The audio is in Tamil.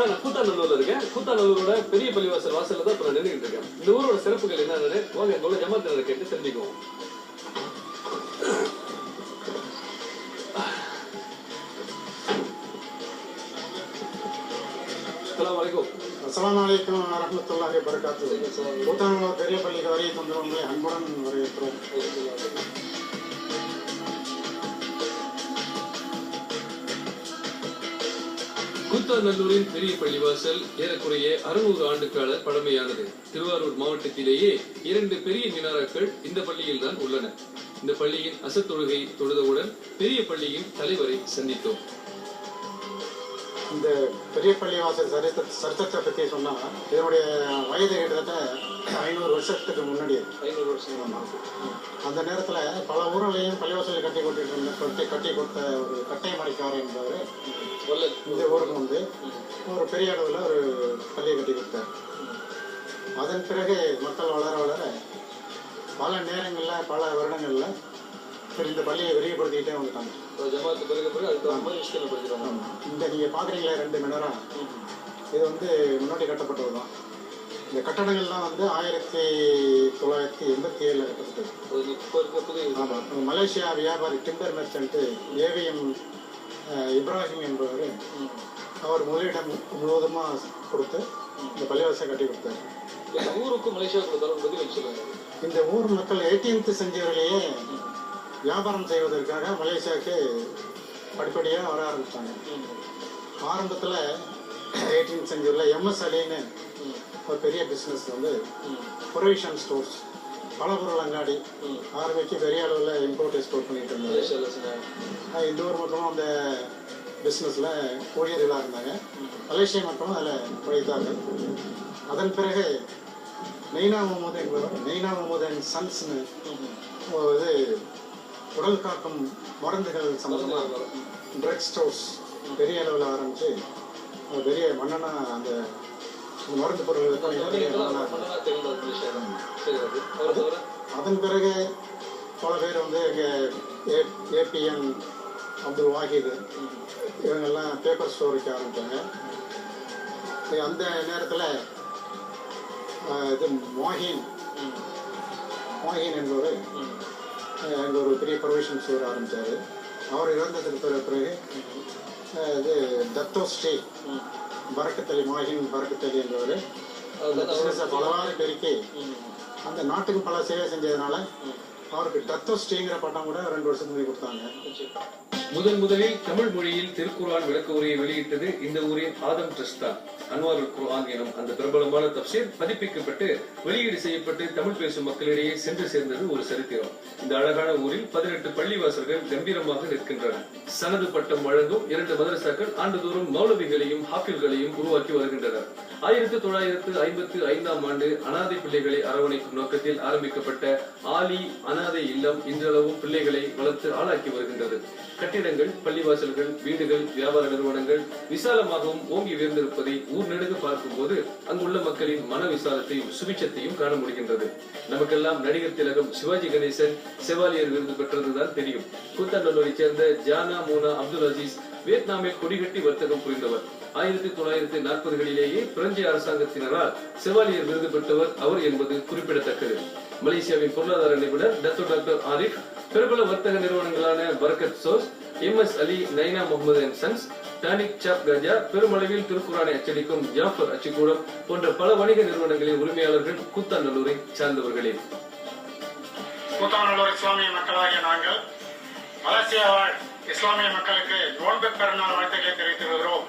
நான் கூத்தாநல்லூர்ல இருக்கேன். கூத்தாநல்லூரோட பெரிய பள்ளிவாசல் வாசல்ல தான் இப்ப நான் நின்றுட்டு இருக்கேன். இந்த ஊரோட சிறப்புகள் என்னன்னு வாங்க எங்களோட ஜமாத்தினரை கேட்டு தெரிஞ்சுக்குவோம். அஸ்ஸலாமு அலைக்கும் வரஹ்மத்துல்லாஹி வபரகாத்துஹு. கூத்தாநல்லூர் பெரிய பள்ளிக்கு வரையை தந்தவங்களை அன்புடன் வரவேற்கிறோம். கூத்தாநல்லூரின் பெரிய பள்ளிவாசல் ஏறக்குறைய 600 ஆண்டுகால பழமையானது. திருவாரூர் மாவட்டத்திலேயே 2 பெரிய மினாராக்கள் இந்த பள்ளியில் தான் உள்ளன. இந்த பள்ளியின் அசத்தொழுகை தொழுதவுடன் பெரிய பள்ளியின் தலைவரை சந்தித்தோம். இந்த பெரிய பள்ளிவாசல் சரித்திரத்தை பற்றி சொன்னா இதனுடைய வயது கிட்டத்தட்ட 500 வருஷத்துக்கு முன்னாடி. 500 வருஷம். அந்த நேரத்தில் பல ஊர்களையும் பள்ளிவாசல் கட்டி கொடுத்த ஒரு கட்டைமடைக்காரர் என்பவர் இந்த ஊருக்கு வந்து ஒரு பெரிய அளவில் ஒரு பள்ளியை கட்டி கொடுத்தார். அதன் பிறகு மக்கள் வளர வளர பல நேரங்களில் பல வருடங்களில் இந்த பள்ளியை விரிவுபடுத்திக்கிட்டே வந்துட்டாங்க. இந்த நீங்கள் பார்க்குறீங்களா 2 மினாரா, இது வந்து முன்னாடி கட்டப்பட்டது தான். இந்த கட்டடங்கள்லாம் வந்து 1987 கட்டப்பட்டது. ஆமாம், மலேசியா வியாபாரி டிம்பர் மெர்ச்சன்ட்டு ஏவிஎம் இப்ராஹிம் என்பவர் அவர் முதலிடம் முழுவதுமாக கொடுத்து இந்த பள்ளிவாசலை கட்டி கொடுத்தார். ஊருக்கு மலேசியாவுக்கு தொடர்பு பற்றி வச்சுருக்காங்க. இந்த ஊர் மக்கள் 18th செஞ்சுரியிலேயே வியாபாரம் செய்வதற்காக மலேசியாவுக்கு படிப்படியாக வர ஆரம்பித்தாங்க. ஆரம்பத்தில் 18th செஞ்சுரியில் எம்எஸ் அலின்னு ஒரு பெரிய பிஸ்னஸ் வந்து ப்ரொவிஷன் ஸ்டோர்ஸ் பலபொருள் அங்காடி ஆரம்பித்து பெரிய அளவில் இம்போர்ட் எக்ஸ்போர்ட் பண்ணிட்டு இருந்தாங்க. இந்த ஊர் மக்களும் அந்த பிஸ்னஸில் ஊழியர்களாக இருந்தாங்க. மலேசிய மக்களும் அதில் உழைத்தார்கள். அதன் பிறகு நெய்னா முகமது என்பவர் நெய்னா முகமது அண்ட் சன்ஸ்னு இது உடல் காக்கும் மருந்துகள் சம்பந்தமாக ட்ரக் ஸ்டோர்ஸ் பெரிய அளவில் ஆரம்பித்து பெரிய மன்னனாக அந்த மருந்து பொருள் அதன் பிறகு பல பேர் வந்து ஏபிஎன் அப்துல் வாஹிது இவங்கெல்லாம் பேப்பர் ஸ்டோர் வைக்க ஆரம்பித்தாங்க. அந்த நேரத்தில் இது மோஹின் என்பவர் அங்கே ஒரு பெரிய ப்ரொவிஷன் ஸ்டோர் ஆரம்பித்தார். அவர் இறந்ததுக்கு பிறகு இது தத்தோஸ்ரீ பரக்கத்தலி மோஹின் பரக்கத்தலி என்பவர் பிஸ்னஸை பலவாறு பெருக்கி அந்த நாட்டுக்கு பல சேவை செஞ்சதுனால அவருக்கு தத்தோஸ்ரீங்கிற பட்டம் கூட 2 வருஷத்துக்கு கொடுத்தாங்க. முதலில் தமிழ் மொழியில் திருக்குர்ஆன் விளக்க உரையை வெளியிட்டது இந்த ஊரின் ஆதம் ட்ரஸ்ட் தான். அன்வாருல் குர்ஆன் எனும் அந்த பிரபலமான தப்சீர் பதிப்பிக்கப்பட்டு வெளியீடு செய்யப்பட்டு தமிழ் பேசும் மக்களிடையே சென்று சேர்ந்தது ஒரு சரித்திரம். இந்த அழகான ஊரில் 18 பள்ளிவாசல்கள் கம்பீரமாக நிற்கின்றன. சனது பட்டம் வழங்கும் 2 மதரசாக்கள் ஆண்டுதோறும் மௌலவிகளையும் ஹாஃபில்களையும் உருவாக்கி வருகின்றனர். 1955ஆம் ஆண்டு அனாதை பிள்ளைகளை அரவணைக்கும் நோக்கத்தில் ஆரம்பிக்கப்பட்ட ஆலி அனாதை இல்லம் இன்றளவும் பிள்ளைகளை வளர்த்து ஆளாக்கி வருகின்றது. கட்டிடங்கள், பள்ளிவாசல்கள், வீடுகள், வியாபார நிறுவனங்கள் விசாலமாகவும் ஓங்கி உயர்ந்திருப்பதை ஊர் நெடுக பார்க்கும் போது அங்குள்ள மக்களின் மன விசாலத்தையும் சுபிட்சத்தையும் காண முடிகின்றது. நமக்கெல்லாம் நடிகர் திலகம் சிவாஜி கணேசன் செவாலியர் விருது பெற்றதுதான் தெரியும். கூத்தாநல்லூரை சேர்ந்த ஜானா மோனா அப்துல் அசீஸ் வியட்நாமில் கொடிகட்டி வர்த்தகம் புரிந்தவர். 1940களிலேயே பிரெஞ்சு அரசாங்கத்தினரால் செவாலியர் விருது பெற்றவர் அவர் என்பது குறிப்பிடத்தக்கது. மலேசியாவின் பொருளாதார நிபுணர் டாக்டர் ஆரிஃப், பிரபல வர்த்தக நிறுவனங்களான பரக்கத் சோஸ், M S Ali, Naina Mohammed and sons, டானிக் சாப் கஜா, பெருமளவில் திருக்குர்ஆனை அச்சடிக்கும் ஜாஃபர் அச்சுக்கூடம் போன்ற பல வணிக நிறுவனங்களின் உரிமையாளர்கள் கூத்தாநல்லூரை சார்ந்தவர்களே. கூத்தாநல்லூர் இஸ்லாமிய மக்களாகிய நாங்கள் மலேசியா வாழ் இஸ்லாமிய மக்களுக்கு நோன்பு பெருநாள் வாழ்த்துக்களை தெரிவித்து வருகிறோம்.